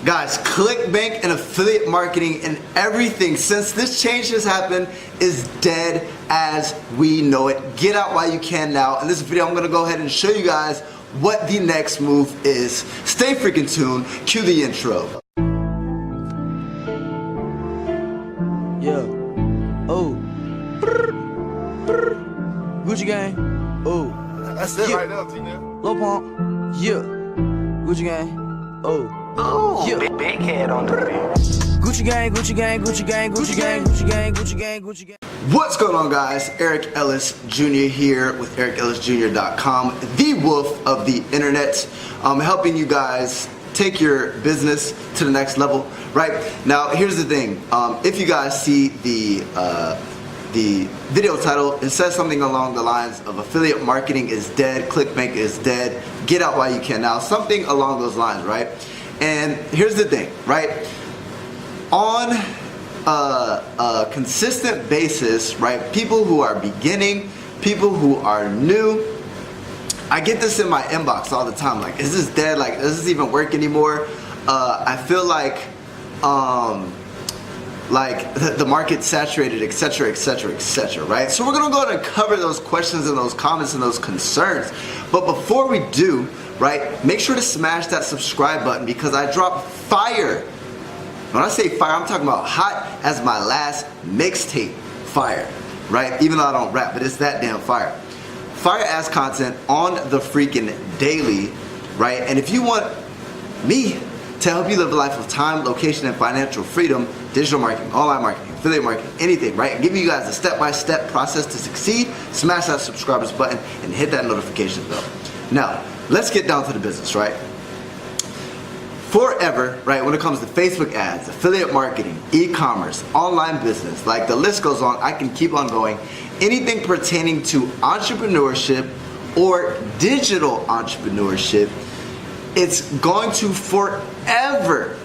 Guys, clickbank and affiliate marketing and everything since this change has happened is dead as we know it. Get out while you can now. In this video, I'm gonna go ahead and show you guys what the next move is. Stay freaking tuned. Cue the intro. Yeah. Oh. Gucci gang. Oh. That's it right now, T-Now. Lil Pump. Yeah. Gucci gang. Oh. Oh, yeah. big head on the beat. Gucci gang, Gucci gang, Gucci gang, Gucci gang, Gucci gang, Gucci gang, Gucci gang. What's going on, guys? Eric Ellis Jr. here with EricEllisJr.com, the wolf of the internet, helping you guys take your business to the next level. Right now, here's the thing. If you guys see the video title, it says something along the lines of affiliate marketing is dead, clickbank is dead, get out while you can now, something along those lines, right? And here's the thing, right? On a consistent basis, right, people who are beginning, people who are new, I get this in my inbox all the time, like, is this dead? Like, does this even work anymore? I feel like the market's saturated, etc., etc., etc., right? So we're gonna go ahead and cover those questions and those comments and those concerns. But before we do, right, make sure to smash that subscribe button because I drop fire. When I say fire, I'm talking about hot as my last mixtape fire, right? Even though I don't rap, but it's that damn fire. Fire ass content on the freaking daily, right? And if you want me to help you live a life of time, location, and financial freedom, digital marketing, online marketing, affiliate marketing, anything, right? And give you guys a step-by-step process to succeed, smash that subscribers button and hit that notification bell. Now, let's get down to the business, right? Forever, right, when it comes to Facebook ads, affiliate marketing, e-commerce, online business, like the list goes on, I can keep on going. Anything pertaining to entrepreneurship or digital entrepreneurship, it's going to forever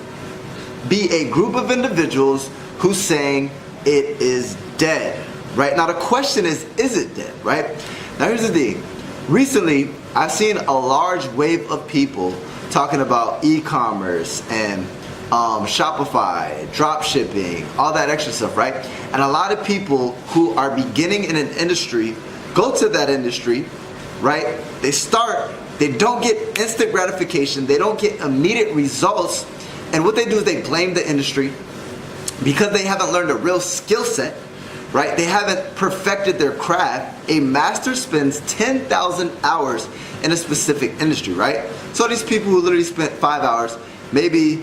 be a group of individuals who's saying it is dead, right? Now the question is it dead, right? Now here's the thing. Recently, I've seen a large wave of people talking about e-commerce and Shopify, dropshipping, all that extra stuff, right? And a lot of people who are beginning in an industry go to that industry, right? They start, they don't get instant gratification, they don't get immediate results, and what they do is they blame the industry because they haven't learned a real skill set, right? They haven't perfected their craft. A master spends 10,000 hours in a specific industry, right? So these people who literally spent 5 hours, maybe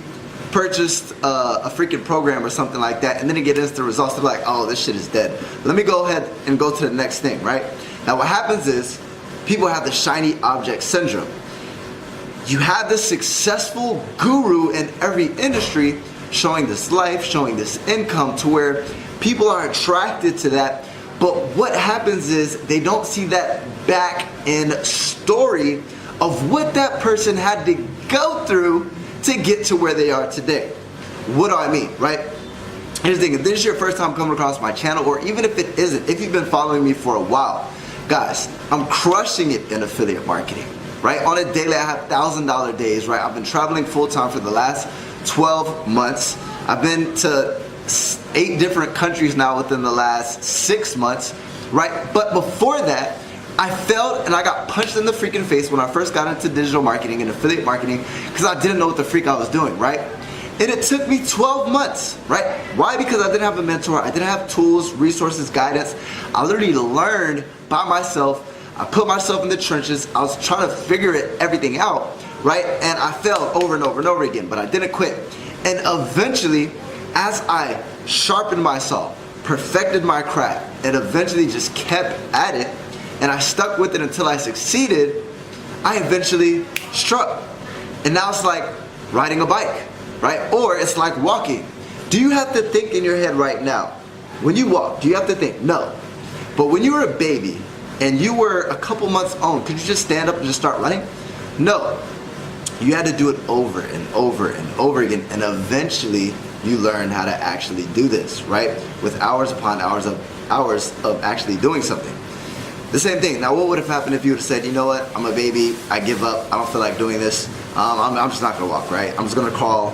purchased a freaking program or something like that, and then they get instant results, they're like, oh, this shit is dead. Let me go ahead and go to the next thing, right? Now what happens is, people have the shiny object syndrome. You have this successful guru in every industry showing this life, showing this income to where people are attracted to that, but what happens is they don't see that back end story of what that person had to go through to get to where they are today. What do I mean, right? Here's the thing, if this is your first time coming across my channel, or even if it isn't, if you've been following me for a while, guys, I'm crushing it in affiliate marketing, right? On a daily, I have $1,000 days, right? I've been traveling full-time for the last 12 months. I've been to 8 different countries now within the last 6 months, right? But before that, I failed and I got punched in the freaking face when I first got into digital marketing and affiliate marketing because I didn't know what the freak I was doing, right? And it took me 12 months, right? Why? Because I didn't have a mentor, I didn't have tools, resources, guidance. I literally learned by myself. I put myself in the trenches. I was trying to figure everything out, right? And I failed over and over and over again, but I didn't quit. And eventually, as I sharpened myself, perfected my craft, and eventually just kept at it, and I stuck with it until I succeeded, I eventually struck. And now it's like riding a bike, right? Or it's like walking. Do you have to think in your head right now? When you walk, do you have to think? No. But when you were a baby and you were a couple months old, could you just stand up and just start running? No. You had to do it over and over and over again, and eventually you learn how to actually do this, right? With hours upon hours of actually doing something. The same thing. Now, what would have happened if you would have said, you know what, I'm a baby, I give up, I don't feel like doing this, I'm just not gonna walk, right? I'm just gonna crawl